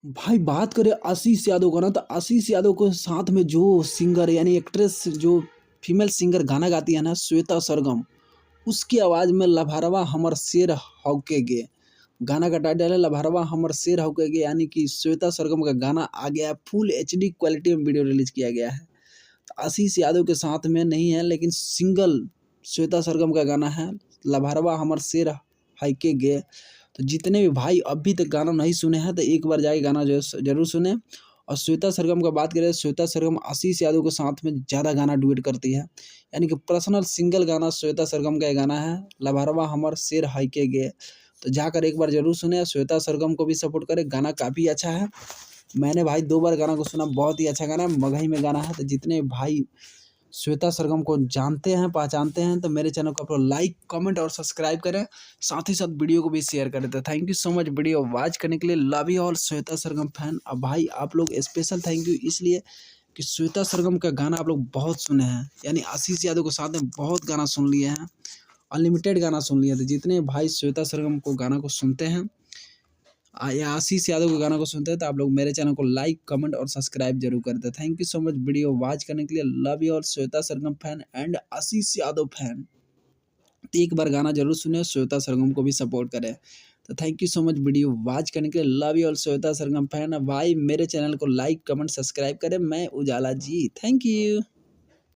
भाई बात करें आशीष यादव का ना, तो आशीष यादव को साथ में जो सिंगर यानी एक्ट्रेस जो फीमेल सिंगर गाना गाती है ना, श्वेता सरगम, उसकी आवाज़ में लभरवा हमर शेर हौके गे। गाना का टाइटल है लभरवा हमर शेर हौके गे, यानी कि श्वेता सरगम का गाना आ गया है, फुल एचडी क्वालिटी में वीडियो रिलीज किया गया है। तो आशीष यादव के साथ में नहीं है, लेकिन सिंगल श्वेता सरगम का गाना है लभरवा हमर शेर हौके गे। तो जितने भी भाई अभी तक गाना नहीं सुने हैं, तो एक बार जाके गाना जो है ज़रूर सुने। और श्वेता सरगम का बात करें, श्वेता सरगम आशीष यादव के साथ में ज़्यादा गाना डुएट करती है, यानी कि पर्सनल सिंगल गाना श्वेता सरगम का ये गाना है लभरवा हमर शेर हौके गे। तो जाकर एक बार ज़रूर सुने, श्वेता सरगम को भी सपोर्ट करें, गाना काफ़ी अच्छा है। मैंने भाई 2 बार गाना को सुना, बहुत ही अच्छा गाना है, मगही में गाना है। तो जितने भाई श्वेता सरगम को जानते हैं, पहचानते हैं, तो मेरे चैनल को आप लोग लाइक, कमेंट और सब्सक्राइब करें, साथ ही साथ वीडियो को भी शेयर करें। तो thank you so much video watch करने के लिए। Love you all Shweta Sargam fan. अब भाई आप लोग स्पेशल थैंक यू इसलिए कि श्वेता सरगम का गाना आप लोग बहुत सुने हैं, यानी आशीष यादव के साथ में बहुत गाना सुन लिए हैं, अनलिमिटेड गाना सुन लिए। तो जितने भाई श्वेता सरगम को गाना को सुनते हैं या आशीष यादव के गाना को सुनते हैं, तो आप लोग मेरे चैनल को लाइक, कमेंट और सब्सक्राइब जरूर करते हैं। Thank you so much video watch करने के लिए। लव यू और Shweta Sargam fan and Ashish Yadav fan. तो एक बार गाना जरूर सुने, श्वेता सरगम को भी सपोर्ट करें। तो thank you so much video watch करने के लिए। लव यू और श्वेता सरगम फैन। भाई मेरे चैनल को लाइक, कमेंट, सब्सक्राइब करें। मैं उजाला जी, थैंक यू।